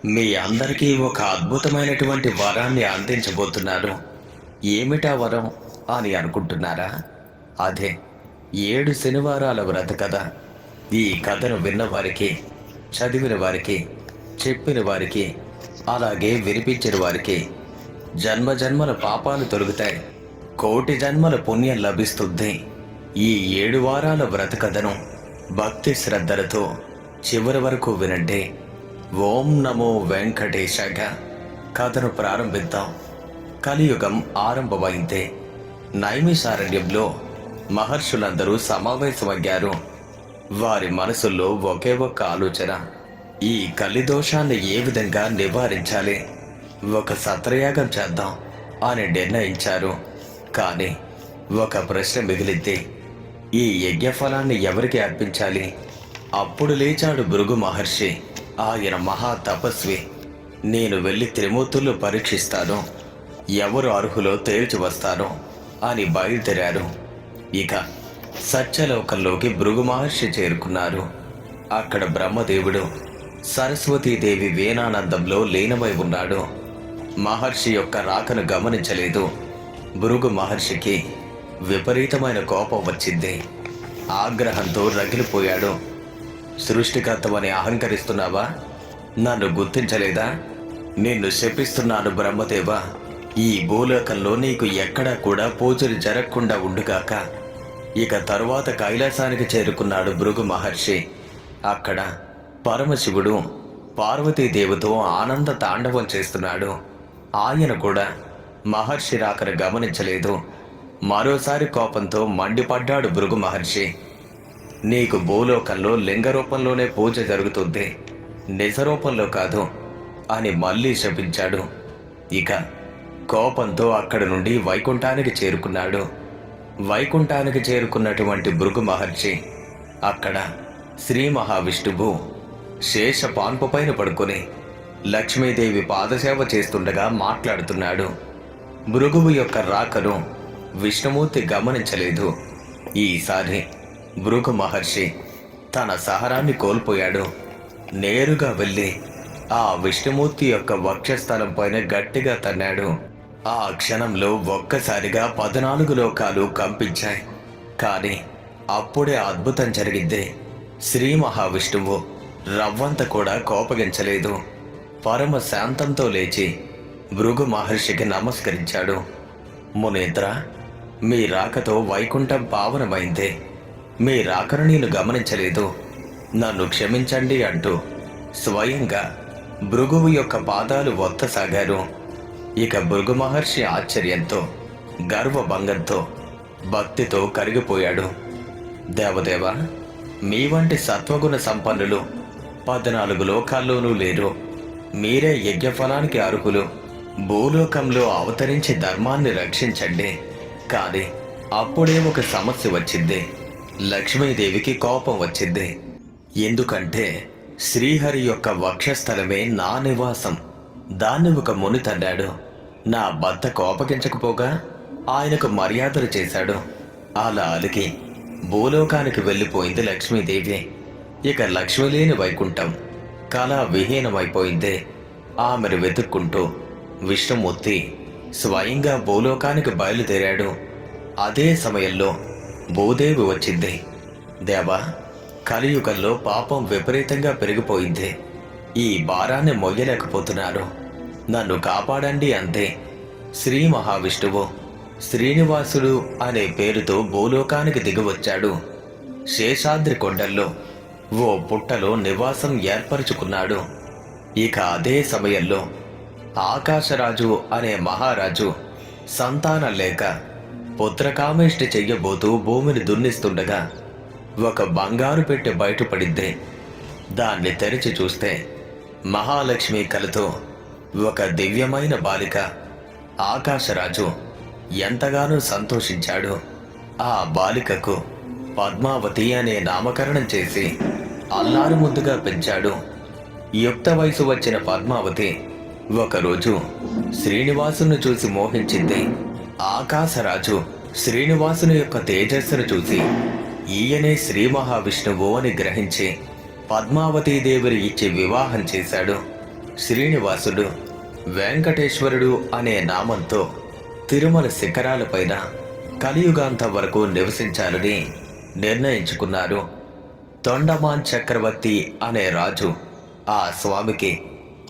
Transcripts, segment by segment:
మీ అందరికీ ఒక అద్భుతమైనటువంటి వరాన్ని అందించబోతున్నారు. ఏమిటా వరం అని అనుకుంటున్నారా? అదే 7 శనివారాల వ్రత కథ. ఈ కథను విన్నవారికి, చదివిన వారికి, చెప్పిన వారికి, అలాగే వినిపించిన వారికి జన్మజన్మల పాపాలు తొలగుతాయి, కోటి జన్మల పుణ్యం లభిస్తుంది. ఈ 7 వారాల వ్రత కథను భక్తి శ్రద్ధలతో చివరి వరకు వినండి. ఓం నమో వెంకటేశాయ. కథను ప్రారంభిద్దాం. కలియుగం ఆరంభమైంది. నైమిషారణ్యంలో మహర్షులందరూ సమావేశమయ్యారు. వారి మనసుల్లో ఒకే ఒక్క ఆలోచన: ఈ కలిదోషాన్ని ఏ విధంగా నివారించాలి, ఒక సత్రయాగం చేద్దాం అని నిర్ణయించారు. కానీ ఒక ప్రశ్న మిగిలింది: ఈ యజ్ఞఫలాన్ని ఎవరికి అర్పించాలి? అప్పుడు లేచాడు భృగు మహర్షి. ఆయన మహా తపస్వి. నేను వెళ్ళి త్రిమూర్తులు పరీక్షిస్తాను, ఎవరు అర్హులో తేల్చి వస్తాను అని బయలుదేరారు. ఇక సత్యలోకంలోకి భృగు మహర్షి చేరుకున్నారు. అక్కడ బ్రహ్మదేవుడు సరస్వతీదేవి వీణానందంలో లీనమై ఉన్నాడు. మహర్షి యొక్క రాకను గమనించలేదు. భృగు మహర్షికి విపరీతమైన కోపం వచ్చింది. ఆగ్రహంతో రగిలిపోయాడు. సృష్టికర్తమని అహంకరిస్తున్నావా? నన్ను గుర్తించలేదా? నిన్ను శపిస్తున్నాను బ్రహ్మదేవా. ఈ భూలోకంలో నీకు ఎక్కడా కూడా పూజలు జరగకుండా ఉండుగాక. ఇక తరువాత కైలాసానికి చేరుకున్నాడు భృగు మహర్షి. అక్కడ పరమశివుడు పార్వతీదేవితో ఆనంద తాండవం చేస్తున్నాడు. ఆయన కూడా మహర్షి రాకను గమనించలేదు. మరోసారి కోపంతో మండిపడ్డాడు భృగు మహర్షి. నీకు భూలోకంలో లింగ రూపంలోనే పూజ జరుగుతుంది, నిజ రూపంలో కాదు అని మళ్ళీ శపించాడు. ఇక కోపంతో అక్కడి నుండి వైకుంఠానికి చేరుకున్నాడు. వైకుంఠానికి చేరుకున్నటువంటి భృగు మహర్షి అక్కడ శ్రీ మహావిష్ణువు శేష పాన్పు పైన పడుకొని లక్ష్మీదేవి పాదసేవ చేస్తుండగా మాట్లాడుతున్నాడు. భృగువు యొక్క రాకను విష్ణుమూర్తి గమనించలేదు. ఈసారి భృగు మహర్షి తన సహనాన్ని కోల్పోయాడు. నేరుగా వెళ్ళి ఆ విష్ణుమూర్తి యొక్క వక్షస్థలం పైన గట్టిగా తన్నాడు. ఆ క్షణంలో ఒక్కసారిగా 14 లోకాలు కంపించాయి. కానీ అప్పుడే అద్భుతం జరిగింది. శ్రీ మహావిష్ణువు రవ్వంత కూడా కోపగించలేదు. పరమ శాంతంతో లేచి భృగు మహర్షికి నమస్కరించాడు. మునీంద్ర, మీ రాకతో వైకుంఠం పావనమైంది. మీ రాకను నేను గమనించలేదు, నన్ను క్షమించండి అంటూ స్వయంగా భృగువు యొక్క పాదాలు ఒత్తసాగారు. ఇక భృగు మహర్షి ఆశ్చర్యంతో, గర్వభంగంతో, భక్తితో కరిగిపోయాడు. దేవదేవ, మీ వంటి సత్వగుణ సంపన్నులు 14 లోకాల్లోనూ లేరు. మీరే యజ్ఞఫలానికి అర్హులు. భూలోకంలో అవతరించి ధర్మాన్ని రక్షించండి. కానీ అప్పుడే ఒక సమస్య వచ్చింది. లక్ష్మీదేవికి కోపం వచ్చింది. ఎందుకంటే శ్రీహరి యొక్క వక్షస్థలమే నా నివాసం. దాన్ని ఒక ముని తన్నాడు. నా భర్త కోపగించకపోగా ఆయనకు మర్యాదలు చేశాడు. అలా అలిగి భూలోకానికి వెళ్ళిపోయింది లక్ష్మీదేవి. ఇక లక్ష్మి లేని వైకుంఠం కళా విహీనమైపోయింది. ఆమెను వెతుక్కుంటూ విష్ణుమూర్తి స్వయంగా భూలోకానికి బయలుదేరాడు. అదే సమయంలో భూదేవి వచ్చింది. దేవా, కలియుగంలో పాపం విపరీతంగా పెరిగిపోయింది. ఈ భారాన్ని మొయ్యలేకపోతున్నారు, నన్ను కాపాడండి అంతే. శ్రీ మహావిష్ణువు శ్రీనివాసుడు అనే పేరుతో భూలోకానికి దిగివచ్చాడు. శేషాద్రి కొండల్లో ఓ పుట్టలో నివాసం ఏర్పరచుకున్నాడు. ఇక అదే సమయంలో ఆకాశరాజు అనే మహారాజు సంతానం లేక పుత్రకామేష్టి చెయ్యబోతూ భూమిని దున్నిస్తుండగా ఒక బంగారు పెట్టె బయటపడింది. దాన్ని తెరిచి చూస్తే మహాలక్ష్మి కలతో ఒక దివ్యమైన బాలిక. ఆకాశరాజు ఎంతగానో సంతోషించాడు. ఆ బాలికకు పద్మావతి అనే నామకరణం చేసి అల్లారు ముద్దుగా పెంచాడు. యుక్త వయసు వచ్చిన పద్మావతి ఒకరోజు శ్రీనివాసుని చూసి మోహించింది. ఆకాశరాజు శ్రీనివాసుని యొక్క తేజస్సును చూసి ఈయనే శ్రీ మహావిష్ణువు అని గ్రహించి పద్మావతీదేవిని ఇచ్చి వివాహం చేశాడు. శ్రీనివాసుడు వెంకటేశ్వరుడు అనే నామంతో తిరుమల శిఖరాలపైన కలియుగాంతం వరకు నివసించాలని నిర్ణయించుకున్నారు. తొండమాన్ చక్రవర్తి అనే రాజు ఆ స్వామికి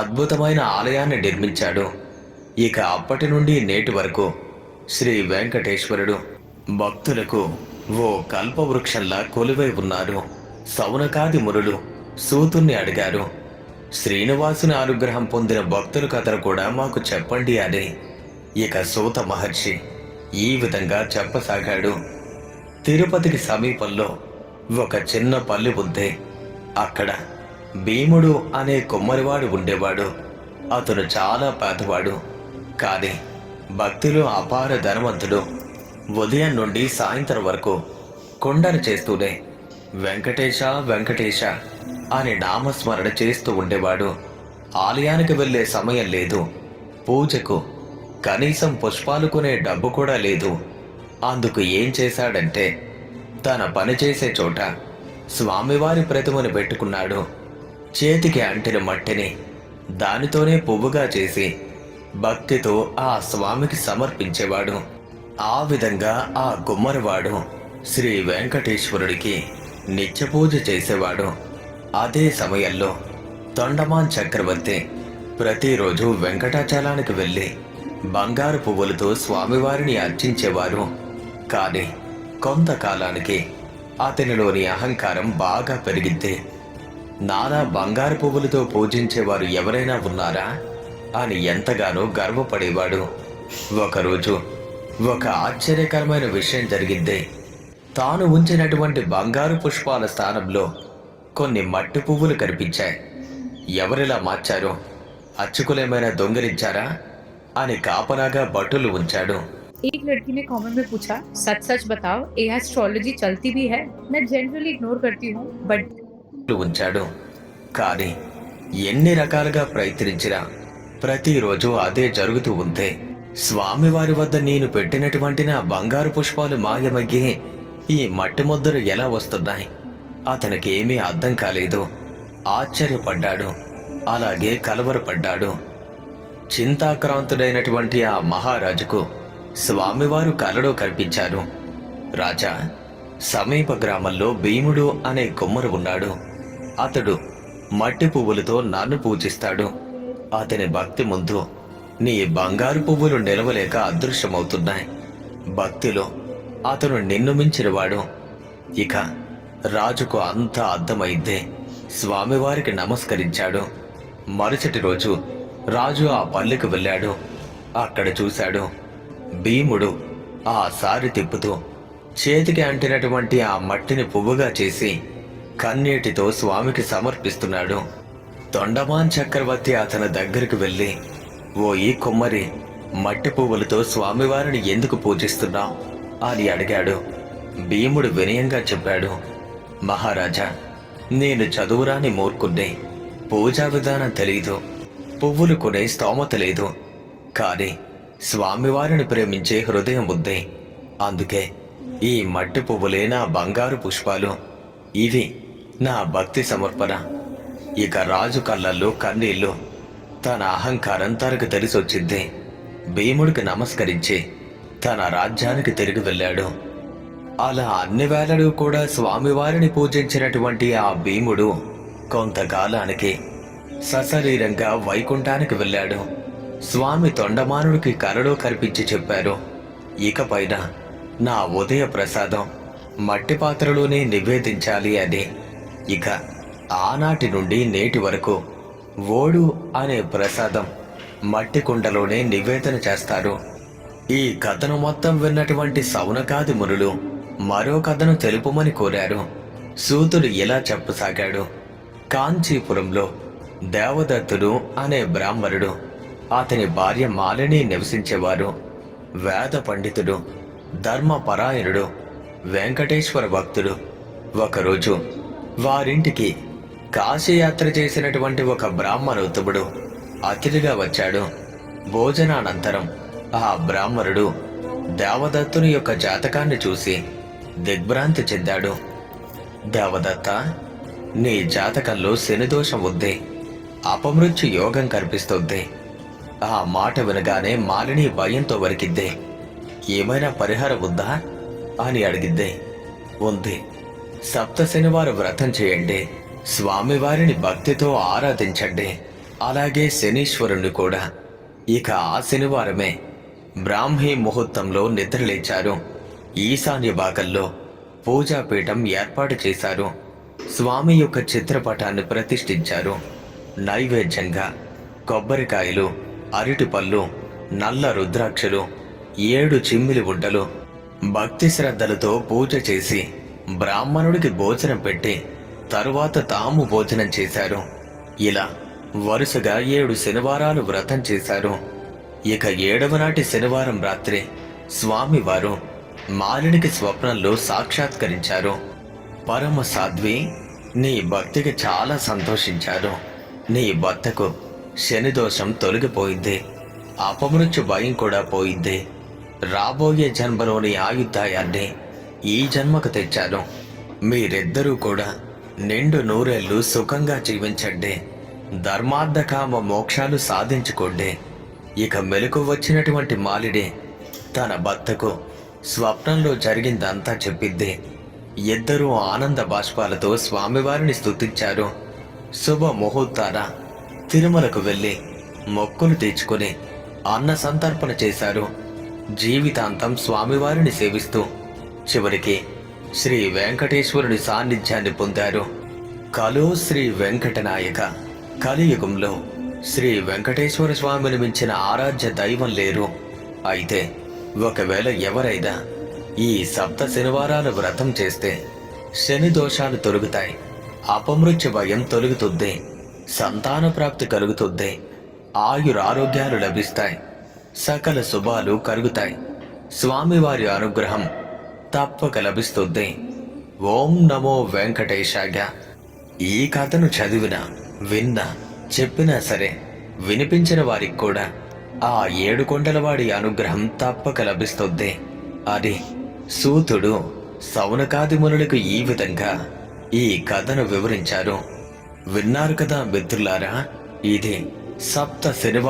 అద్భుతమైన ఆలయాన్ని నిర్మించాడు. ఇక అప్పటి నుండి నేటి వరకు శ్రీ వెంకటేశ్వరుడు భక్తులకు ఓ కల్పవృక్షంలా కొలువై ఉన్నారు. సౌనకాది మునులు సూతుణ్ణి అడిగారు, శ్రీనివాసుని అనుగ్రహం పొందిన భక్తుల కథను కూడా మాకు చెప్పండి అని. ఇక సూత మహర్షి ఈ విధంగా చెప్పసాగాడు. తిరుపతికి సమీపంలో ఒక చిన్న పల్లె ఉంది. అక్కడ భీముడు అనే కుమ్మరివాడు ఉండేవాడు. అతను చాలా పేదవాడు, కానీ భక్తిలో అపార ధనవంతుడు. ఉదయం నుండి సాయంత్రం వరకు కొండలు చేస్తూనే వెంకటేశ వెంకటేశ అని నామస్మరణ చేస్తూ ఉండేవాడు. ఆలయానికి వెళ్ళే సమయం లేదు, పూజకు కనీసం పుష్పాలు కొనే డబ్బు కూడా లేదు. అందుకు ఏం చేశాడంటే తన పని చేసే చోట స్వామివారి ప్రతిమను పెట్టుకున్నాడు. చేతికి అంటిన మట్టిని దానితోనే పువ్వుగా చేసి భక్తితో ఆ స్వామికి సమర్పించేవాడు. ఆ విధంగా ఆ గుమ్మరివాడు శ్రీ వెంకటేశ్వరుడికి నిత్య పూజ చేసేవాడు. అదే సమయంలో తొండమాన్ చక్రవర్తి ప్రతిరోజు వెంకటాచలానికి వెళ్ళి బంగారు పువ్వులతో స్వామివారిని అర్చించేవారు. కానీ కొంతకాలానికి అతనిలోని అహంకారం బాగా పెరిగింది. నానా బంగారు పువ్వులతో పూజించేవారు ఎవరైనా ఉన్నారా అని ఎంతగానో గర్వపడేవాడు. ఒకరోజు ఒక ఆశ్చర్యకరమైన విషయం జరిగింది. తాను ఉంచినటువంటి బంగారు పుష్పాల స్థానంలో కొన్ని మట్టి పువ్వులు కనిపించాయి. ఎవరిలా మార్చారో, అచ్చుకులేమైనా దొంగిలించారా అని కాపలాగా భటులు ఉంచాడు. एक लड़की ने कमेंट में पूछा, सच सच बताओ ये एस्ट्रोलॉजी चलती भी है? मैं जनरली इग्नोर करती हूँ बट ఉంచాడు. కానీ ఎన్ని రకాలుగా ప్రయత్నించినా ప్రతిరోజు అదే జరుగుతూ ఉంది. స్వామివారి వద్ద నేను పెట్టినటువంటి నా బంగారు పుష్పాలు మాయమయ్యి ఈ మట్టి ముద్దలు ఎలా వస్తున్నాయి? అతనికి ఏమీ అర్థం కాలేదు. ఆశ్చర్యపడ్డాడు, అలాగే కలవరపడ్డాడు. చింతాక్రాంతుడైనటువంటి ఆ మహారాజుకు స్వామివారు కలలో కనిపించారు. రాజా, సమీప గ్రామంలో భీముడు అనే కుమ్మరు ఉన్నాడు. అతడు మట్టి పువ్వులతో నన్ను పూజిస్తాడు. అతని భక్తి ముందు నీ బంగారు పువ్వులు నిలవలేక అదృశ్యమవుతున్నాయి. భక్తిలో అతను నిన్ను మించినవాడు. ఇక రాజుకు అంతా అర్థమైంది. స్వామివారికి నమస్కరించాడు. మరుసటి రోజు రాజు ఆ పల్లెకు వెళ్ళాడు. అక్కడ చూశాడు, భీముడు ఆ సారి తిప్పుతూ చేతికి అంటినటువంటి ఆ మట్టిని పువ్వుగా చేసి కన్నీటితో స్వామికి సమర్పిస్తున్నాడు. తొండమాన్ చక్రవర్తి అతని దగ్గరికి వెళ్ళి, ఓ ఈ కుమ్మరి, మట్టి పువ్వులతో స్వామివారిని ఎందుకు పూజిస్తున్నావు అని అడిగాడు. భీముడు వినయంగా చెప్పాడు, మహారాజా, నేను చదువురాని మూర్ఖుణ్ణి. పూజా విధానం తెలీదు, పువ్వులు కొనే స్తోమత లేదు. కానీ స్వామివారిని ప్రేమించే హృదయం ఉంది. అందుకే ఈ మట్టి పువ్వులే నా బంగారు పుష్పాలు. ఇవి నా భక్తి సమర్పణ. ఇక రాజు కళ్ళల్లో కన్నీళ్లు. తన అహంకారం తనకు తెలిసొచ్చింది. భీముడికి నమస్కరించి తన రాజ్యానికి తిరిగి వెళ్ళాడు. అలా అన్ని వేళలు కూడా స్వామివారిని పూజించినటువంటి ఆ భీముడు కొంతకాలానికి సశరీరంగా వైకుంఠానికి వెళ్ళాడు. స్వామి తొండమానుడికి కలలో కనిపించి చెప్పారు, ఇకపైన నా ఉదయ ప్రసాదం మట్టి పాత్రలోనే నివేదించాలి అని. ఇక ఆనాటి నుండి నేటి వరకు ఓడు అనే ప్రసాదం మట్టి కుండలోనే నివేదన చేస్తారు. ఈ కథను మొత్తం విన్నటువంటి సౌనకాది మునులు మరో కథను తెలుపమని కోరారు. సూతుడు ఇలా చెప్పసాగాడు. కాంచీపురంలో దేవదత్తుడు అనే బ్రాహ్మణుడు, అతని భార్య మాలిని నివసించేవారు. వేద పండితుడు, ధర్మపరాయణుడు, వెంకటేశ్వర భక్తుడు. ఒకరోజు వారింటికి కాశీయాత్ర చేసినటువంటి ఒక బ్రాహ్మణోత్తముడు అతిథిగా వచ్చాడు. భోజనానంతరం ఆ బ్రాహ్మణుడు దేవదత్తుని యొక్క జాతకాన్ని చూసి దిగ్భ్రాంతి చెందాడు. దేవదత్త, నీ జాతకంలో శనిదోషం ఉంది. అపమృత్యు యోగం కనిపిస్తుంది. ఆ మాట వినగానే మాలిని భయంతో వరికిద్దే. ఏమైనా పరిహారం ఉందా అని అడిగిద్దే. ఉంది. సప్త శనివారం వ్రతం చేయండి, స్వామివారిని భక్తితో ఆరాధించండి, అలాగే శనీశ్వరుణ్ణి కూడా. ఇక ఆ శనివారమే బ్రాహ్మీ ముహూర్తంలో నిద్రలేచారు. ఈశాన్య భాగంలో పూజాపీఠం ఏర్పాటు చేశారు. స్వామి యొక్క చిత్రపటాన్ని ప్రతిష్ఠించారు. నైవేద్యంగా కొబ్బరికాయలు, అరటిపళ్ళు, నల్ల రుద్రాక్షలు, 7 చిమ్మిలి ఉండలు భక్తి శ్రద్ధలతో పూజ చేసి బ్రాహ్మణుడికి భోజనం పెట్టి తరువాత తాము భోజనం చేశారు. ఇలా వరుసగా 7 శనివారాలు వ్రతం చేశారు. ఇక 7వ నాటి శనివారం రాత్రి స్వామివారు మాలినికి స్వప్నంలో సాక్షాత్కరించారు. పరమ సాధ్వి, నీ భక్తికి చాలా సంతోషించారు. నీ భర్తకు శనిదోషం తొలగిపోయింది, అపమృత్యు భయం కూడా పోయింది. రాబోయే జన్మలోని ఆయుర్దాయాన్ని ఈ జన్మకు తెచ్చాను. మీరిద్దరూ కూడా నిండు నూరేళ్లు సుఖంగా జీవించండి, ధర్మార్థ కామ మోక్షాలు సాధించుకోండి. ఇక మెలకు వచ్చినటువంటి మాలిడే తన భర్తకు స్వప్నంలో జరిగిందంతా చెప్పింది. ఇద్దరూ ఆనంద బాష్పాలతో స్వామివారిని స్తుతించారు. శుభ ముహూర్తాన తిరుమలకు వెళ్ళి మొక్కులు తీర్చుకుని అన్న సంతర్పణ చేశారు. జీవితాంతం స్వామివారిని సేవిస్తూ చివరికి శ్రీ వెంకటేశ్వరుని సాన్నిధ్యాన్ని పొందారు. కలో శ్రీ వెంకటనాయక. కలియుగంలో శ్రీ వెంకటేశ్వర స్వామిని మించిన ఆరాధ్య దైవం లేరు. అయితే ఒకవేళ ఎవరైనా ఈ సప్త శనివారాల వ్రతం చేస్తే శని దోషాలు తొలగుతాయి, అపమృత్యు భయం తొలగుతుంది, సంతాన ప్రాప్తి కలుగుతుంది, ఆయురారోగ్యాలు లభిస్తాయి, సకల శుభాలు కలుగుతాయి, స్వామివారి అనుగ్రహం తప్పక లభిస్తుంది. ఓం నమో వెంకటేశాయ. ఈ కథను చదివినా, విన్నా, చెప్పినా సరే వినిపించిన వారికి కూడా ఆ 7 కొండలవాడి అనుగ్రహం తప్పక లభిస్తుంది అని సూతుడు సౌనకాది మునులకు ఈ విధంగా ఈ కథను వివరించారు. విన్నారు కదా మిత్రులారా, ఇది సప్త శనివారం